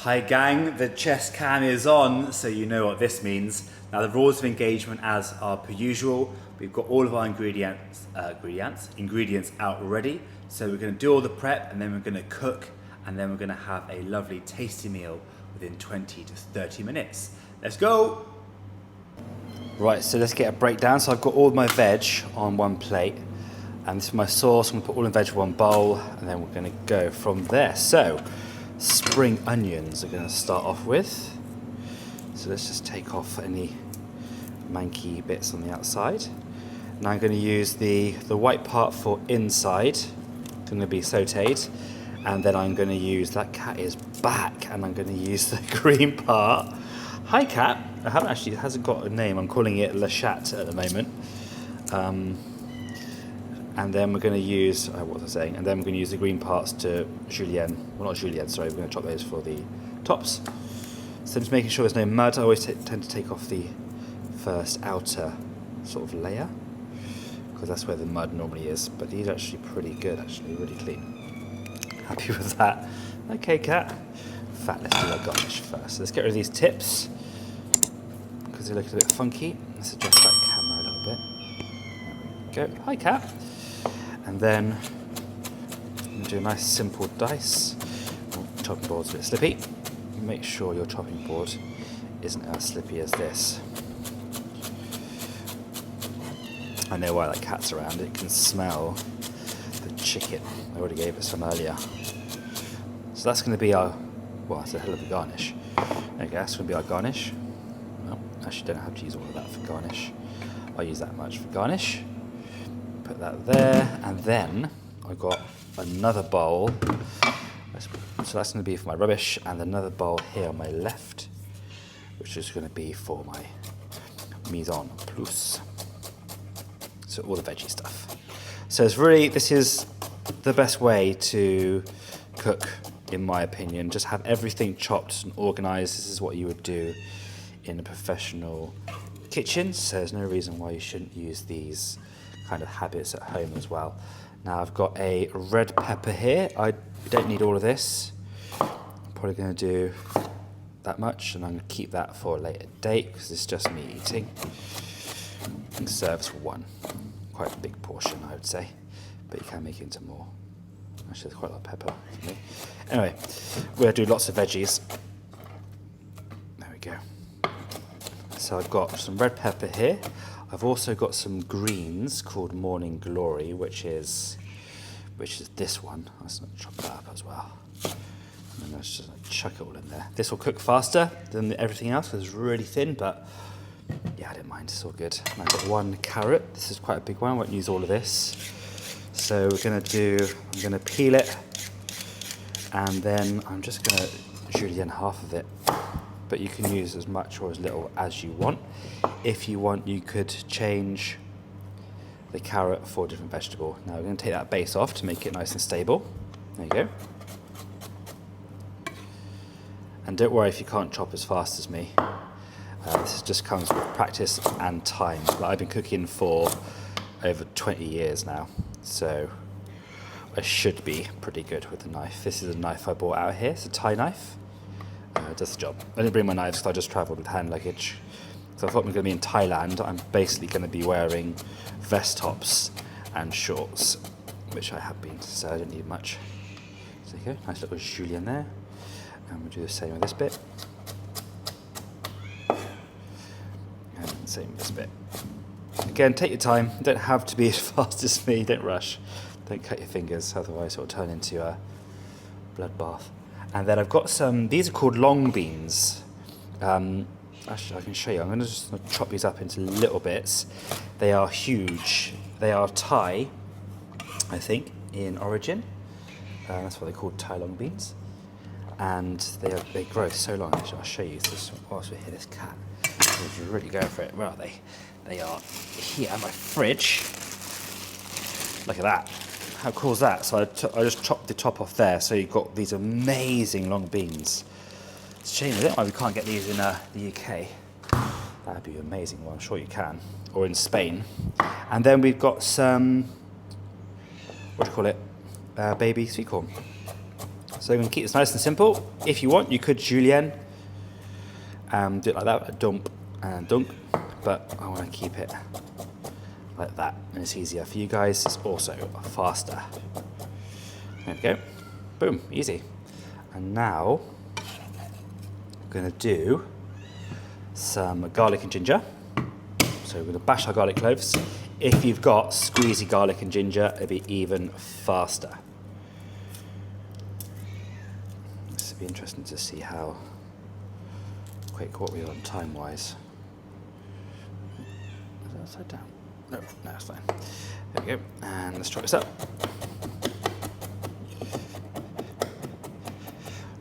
Hi gang, the chest cam is on, so you know what this means. Now the rules of engagement as are per usual. We've got all of our ingredients out already. So we're gonna do all the prep and then we're gonna cook and then we're gonna have a lovely tasty meal within 20 to 30 minutes. Let's go! Right, so let's get a breakdown. So I've got all my veg on one plate and this is my sauce. I'm gonna put all the veg in one bowl and then we're gonna go from there. So, spring onions are going to start off with. So let's just take off any manky bits on the outside. Now I'm going to use the white part for inside. It's going to be sauteed. And then I'm going to use, that cat is back, and I'm going to use the green part. Hi cat. I haven't actually, it hasn't got a name. I'm calling it Le Chat at the moment. And then we're going to use, what was I saying? And then we're going to use the green parts to julienne. Well, not julienne, sorry. We're going to chop those for the tops. So just making sure there's no mud. I always tend to take off the first outer sort of layer because that's where the mud normally is. But these are actually pretty good, actually, really clean. Happy with that. Okay, cat. In fact, let's do our garnish first. So let's get rid of these tips because they look a bit funky. Let's adjust that camera a little bit. There we go. Hi, cat. And then I'm going to do a nice simple dice. Chopping board's a bit slippy. Make sure your chopping board isn't as slippy as this. I know why that cat's around. It can smell the chicken. I already gave it some earlier. So that's going to be our, well, that's a hell of a garnish. Okay, that's going to be our garnish. Well, actually don't have to use all of that for garnish. I'll use that much for garnish. Put that there, and then I've got another bowl. So that's going to be for my rubbish, and another bowl here on my left, which is going to be for my mise en plus. So all the veggie stuff. So it's really, this is the best way to cook, in my opinion. Just have everything chopped and organised. This is what you would do in a professional kitchen. So there's no reason why you shouldn't use these kind of habits at home as well. Now I've got a red pepper here. I don't need all of this. I'm probably going to do that much, and I'm going to keep that for a later date because it's just me eating. And serves for one. Quite a big portion, I would say, but you can make it into more. Actually, there's quite a lot of pepper for me. Anyway, we're going to do lots of veggies. There we go. So I've got some red pepper here. I've also got some greens called Morning Glory, which is this one. Let's not chop that up as well. And then let's just chuck it all in there. This will cook faster than everything else because it's really thin, but yeah, I don't mind. It's all good. And I've got one carrot. This is quite a big one. I won't use all of this. So I'm going to peel it, and then I'm just going to julienne half of it. But you can use as much or as little as you want. If you want, you could change the carrot for a different vegetable. Now we're going to take that base off to make it nice and stable. There you go. And don't worry if you can't chop as fast as me. This just comes with practice and time. But I've been cooking for over 20 years now, so I should be pretty good with the knife. This is a knife I bought out here. It's a Thai knife. It does the job. I didn't bring my knives because I just travelled with hand luggage. So I thought I'm going to be in Thailand. I'm basically going to be wearing vest tops and shorts, which I have been, so I don't need much. So here, nice little julienne there. And we'll do the same with this bit. And the same with this bit. Again, take your time. You don't have to be as fast as me. Don't rush. Don't cut your fingers, otherwise it will turn into a bloodbath. And then I've got some, these are called long beans. Actually, I can show you. I'm going to just chop these up into little bits. They are huge. They are Thai, I think, in origin. That's why they're called Thai long beans. And they grow so long. Actually, I'll show you this whilst we hear this cat. He's really going for it. Where are they? They are here in my fridge. Look at that. How cool is that? So I just chopped the top off there, so you've got these amazing long beans. It's a shame, isn't it, why we can't get these in the UK. That'd be amazing. Well, I'm sure you can. Or in Spain. And then we've got some, what do you call it? Baby sweet corn. So I'm going to keep this nice and simple. If you want, you could julienne, do it like that, dump and dunk, but I want to keep it like that, and it's easier for you guys. It's also faster. There we go. Boom, easy. And now I'm going to do some garlic and ginger. So we're going to bash our garlic cloves. If you've got squeezy garlic and ginger, it'll be even faster. This will be interesting to see how quick what we are on time-wise. Is that upside down? No, it's fine. There we go. And let's try this up.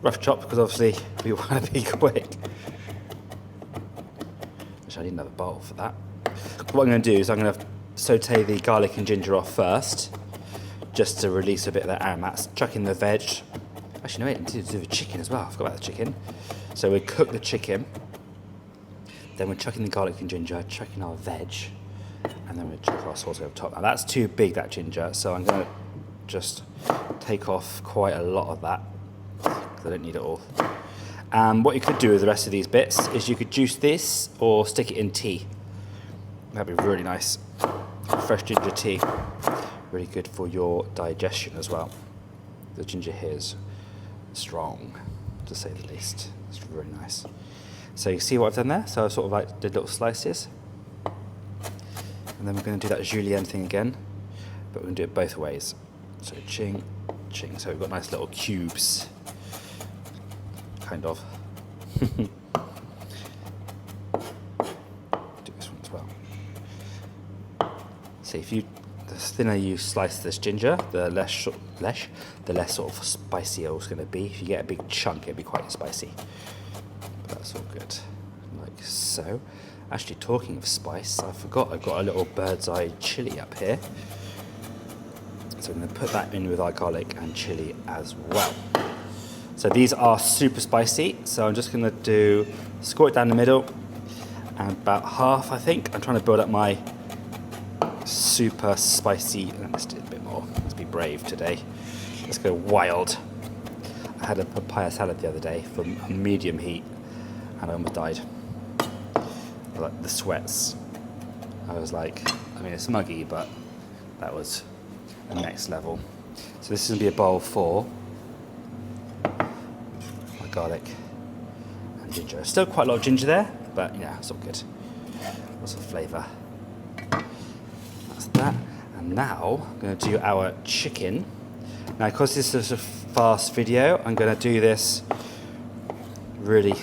Rough chop, because obviously we want to be quick. Which I need another bowl for that. What I'm going to do is I'm going to saute the garlic and ginger off first, just to release a bit of the aromats. Chuck in the veg. Actually, no, I need to do the chicken as well. I forgot about the chicken. So we cook the chicken, then we're chucking the garlic and ginger, chucking our veg, and then we chuck our sauce over top. Now that's too big, that ginger, so I'm going to just take off quite a lot of that, because I don't need it all. What you could do with the rest of these bits is you could juice this or stick it in tea. That'd be really nice. Fresh ginger tea, really good for your digestion as well. The ginger here is strong, to say the least. It's really nice. So you see what I've done there? So I sort of like did little slices. And then we're going to do that julienne thing again, but we're going to do it both ways. So ching, ching. So we've got nice little cubes, kind of. Do this one as well. So the thinner you slice this ginger, the less sort of spicy it's going to be. If you get a big chunk, it'll be quite spicy. But that's all good, like so. Actually, talking of spice, I forgot I've got a little bird's eye chili up here. So I'm going to put that in with our garlic and chili as well. So these are super spicy, so I'm just going to score it down the middle, and about half, I think. I'm trying to build up my super spicy. Let's do a bit more. Let's be brave today. Let's go wild. I had a papaya salad the other day from a medium heat, and I almost died. Like the sweats. I was like, I mean, it's muggy, but that was the next level. So this is going to be a bowl for my garlic and ginger. Still quite a lot of ginger there, but yeah, it's all good. Lots of flavour. That's that. And now I'm going to do our chicken. Now, because this is a fast video, I'm going to do this really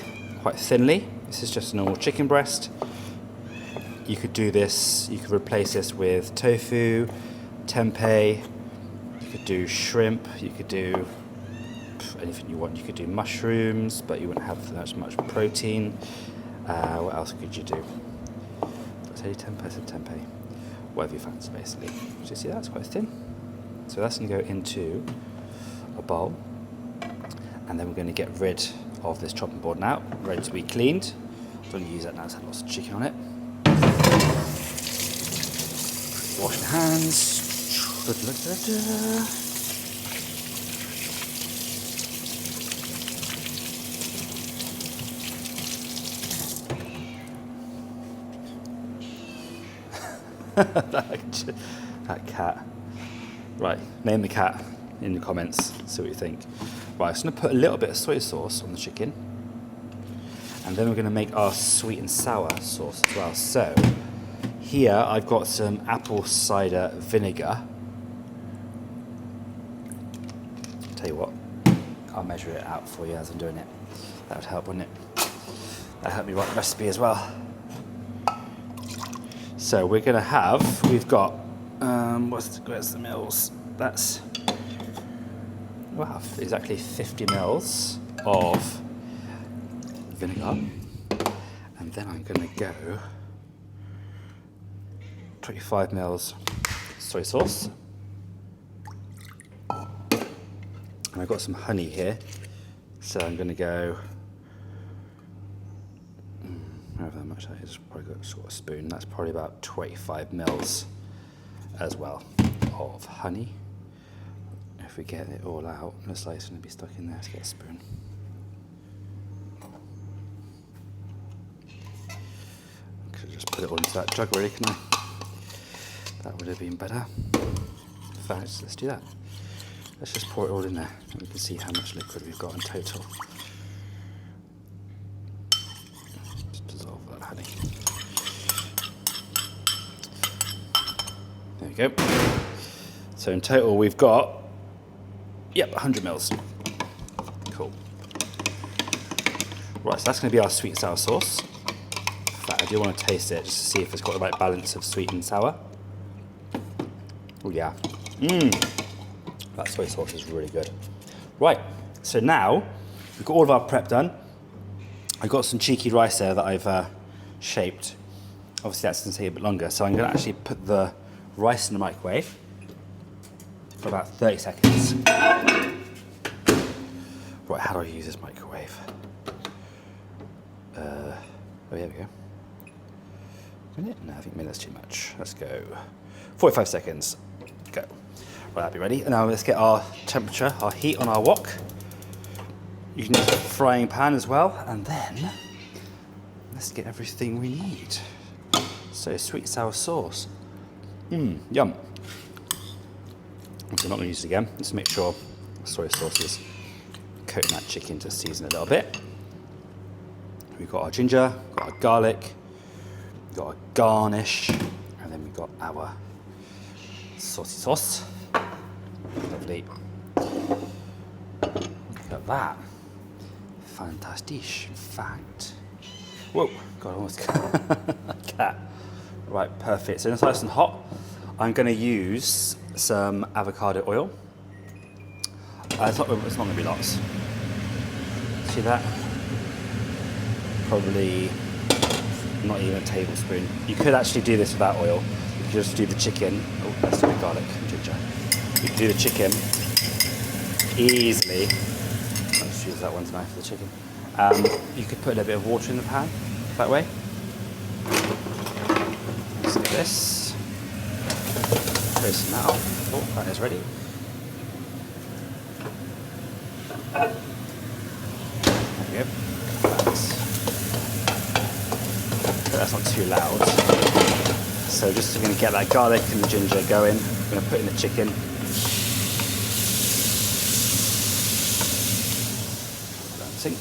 quite thinly. This is just a normal chicken breast. You could do this, you could replace this with tofu, tempeh, you could do shrimp, you could do anything you want. You could do mushrooms, but you wouldn't have that much protein. What else could you do? Did I say tempeh? I said tempeh. Whatever you fancy, basically. So you see that's quite thin. So that's going to go into a bowl. And then we're going to get rid of this chopping board now, ready to be cleaned. Don't use that now, it's had lots of chicken on it. Wash your hands. That cat. Right, name the cat in the comments, see what you think. Right, I'm just going to put a little bit of soy sauce on the chicken. And then we're going to make our sweet and sour sauce as well. So, here I've got some apple cider vinegar. Tell you what, I'll measure it out for you as I'm doing it. That would help, wouldn't it? That'd help me write the recipe as well. So we're going to have, we've got, where's the mils? That's, wow, exactly 50 mils of vinegar. And then I'm going to go 25 mils soy sauce. And I've got some honey here. So I'm going to go, however much that is, probably got sort of a spoon. That's probably about 25 mils as well of honey. If we get it all out, looks like it's going to be stuck in there. Let's get a spoon. Could have just put it all into that jug really, couldn't I? That would have been better. In fact, let's do that. Let's just pour it all in there and we can see how much liquid we've got in total. Just dissolve that, honey. There we go. So in total we've got, 100 mils. Cool. Right, so that's going to be our sweet and sour sauce. In fact, I do want to taste it just to see if it's got the right balance of sweet and sour. Oh yeah. That soy sauce is really good. Right, so now we've got all of our prep done. I've got some cheeky rice there that I've shaped. Obviously that's going to take a bit longer, so I'm going to actually put the rice in the microwave for about 30 seconds. Right, how do I use this microwave? Oh, here we go. Minute? No, I think minute's too much. Let's go 45 seconds. Go. Right, that'll be ready. And now let's get our temperature, our heat on our wok. You can use a frying pan as well. And then let's get everything we need. So sweet sour sauce. Yum. So I'm not going to use it again. Just make sure the soy sauce is coating that chicken to season it a little bit. We've got our ginger, we've got our garlic, we've got our garnish, and then we've got our saucy sauce. Lovely. Look at that. Fantastic, in fact. Whoa, God, I almost like that. Right, perfect. So it's nice and hot. I'm going to use some avocado oil. It's not going to be lots. See that? Probably not even a tablespoon. You could actually do this without oil. You could just do the chicken. Oh, that's the garlic and ginger. You can do the chicken easily. Let's use that one's knife for the chicken. You could put a little bit of water in the pan that way. Let's do this. Toast that off. Oh, that is ready. There we go. That's not too loud. So just going to get that garlic and the ginger going. I'm going to put in the chicken. Sink.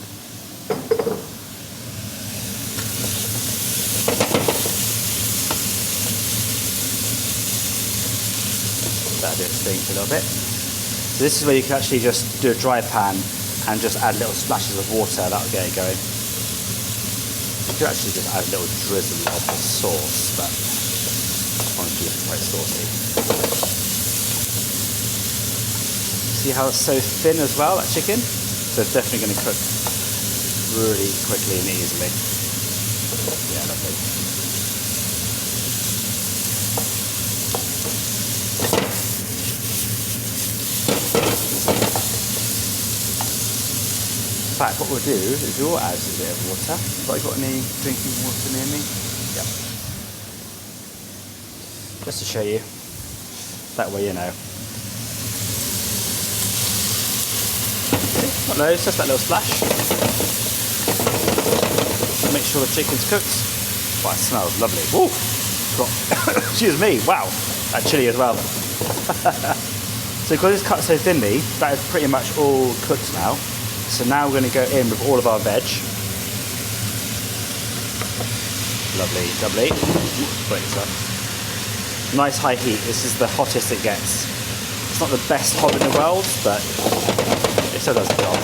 That'll do it stink a little bit. So this is where you can actually just do a dry pan and just add little splashes of water. That'll get it going. You could actually just add a little drizzle of the sauce, but I want to keep it quite saucy. See how it's so thin as well, that chicken? So it's definitely going to cook really quickly and easily. Yeah, lovely. In fact, what we'll do is we'll add a bit of water. Have I got any drinking water near me? Yeah. Just to show you. That way you know. Not loads, just that little splash. Make sure the chicken's cooked. Wow, it smells lovely. Woo! Excuse me, wow. That chilli as well. So because it's cut so thinly, that is pretty much all cooked now. So now we're going to go in with all of our veg. Lovely, lovely. Great stuff. Nice high heat. This is the hottest it gets. It's not the best hob in the world, but it still does the job.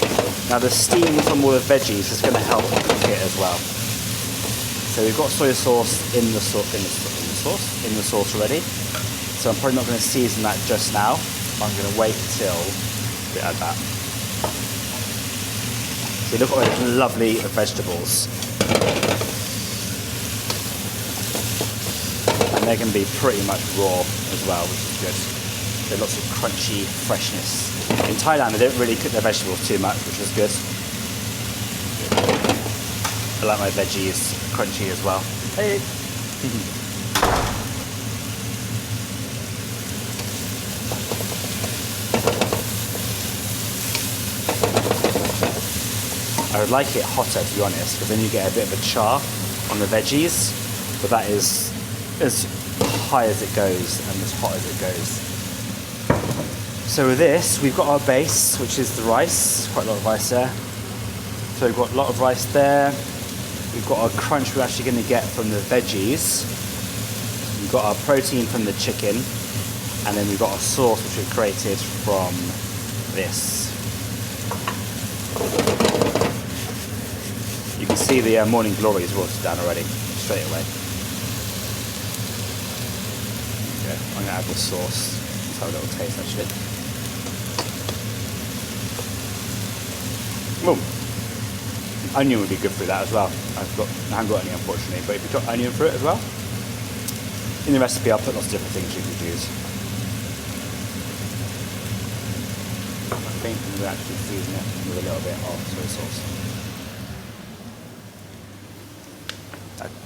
Now the steam from all the veggies is going to help cook it as well. So we've got soy sauce in the sauce already. So I'm probably not going to season that just now. I'm going to wait till we add that. So look at all those lovely vegetables. And they're going to be pretty much raw as well, which is good. There's lots of crunchy freshness. In Thailand, they don't really cook their vegetables too much, which is good. I like my veggies crunchy as well. Hey! I would like it hotter, to be honest, because then you get a bit of a char on the veggies. But that is as high as it goes and as hot as it goes. So with this, we've got our base, which is the rice. Quite a lot of rice there. So we've got a lot of rice there. We've got our crunch we're actually going to get from the veggies. We've got our protein from the chicken. And then we've got our sauce, which we've created from this. You can see the Morning Glory is watered down already, straight away. Okay, I'm going to add the sauce. Let's have a little taste, actually. Boom. Onion would be good for that as well. I haven't got any, unfortunately, but if you've got onion for it as well, in the recipe I'll put lots of different things you could use. I think I'm going to actually season it with a little bit of soy sauce.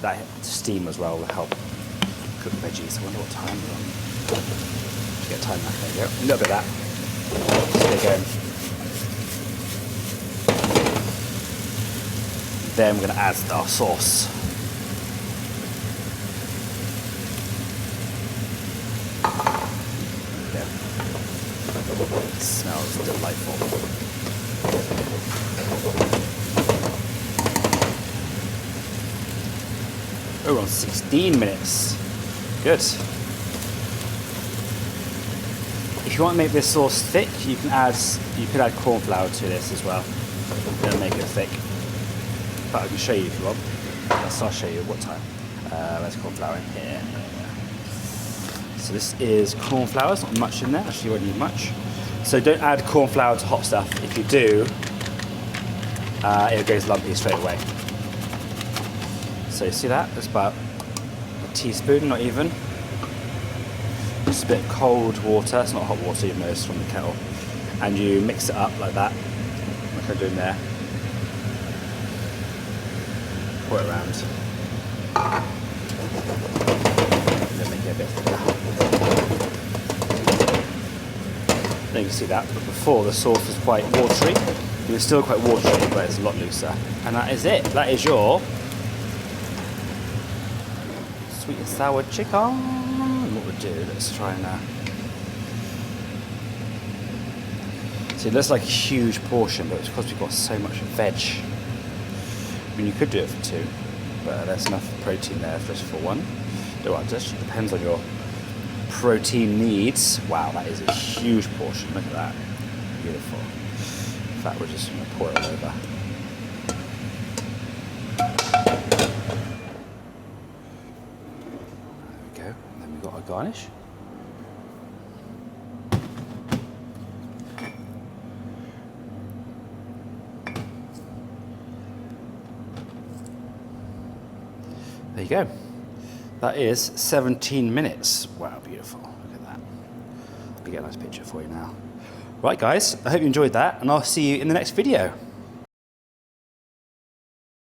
That steam as well will help cook the veggies. I wonder what time we're on. Just get time back. There you go. A little bit of that. Just get it going. Then we're going to add our sauce. There we go. It smells delightful. Oh, we're on 16 minutes. Good. If you want to make this sauce thick, you could add corn flour to this as well. It'll make it thick. But I can show you if you want. I'll show you what time. There's corn flour in here. So this is corn flour. There's not much in there. Actually, you won't need much. So don't add corn flour to hot stuff. If you do, it goes lumpy straight away. So you see that? It's about a teaspoon, not even. Just a bit of cold water. It's not hot water, even though it's from the kettle. And you mix it up like that, like I'm doing there. Pour it around. And then make it a bit thicker. Then you can see that. But before, the sauce was quite watery. It was still quite watery, but it's a lot looser. And that is it. That is your sweet and sour chicken. What we'll do, let's try and see, it looks like a huge portion, but it's because we've got so much veg. I mean, you could do it for two, but there's enough protein there just for one. Well, it just depends on your protein needs. Wow, that is a huge portion. Look at that. Beautiful. In fact, we're just going to pour it over. Garnish. There you go. That is 17 minutes. Wow, beautiful. Look at that. I'll get a nice picture for you now. Right, guys, I hope you enjoyed that, and I'll see you in the next video.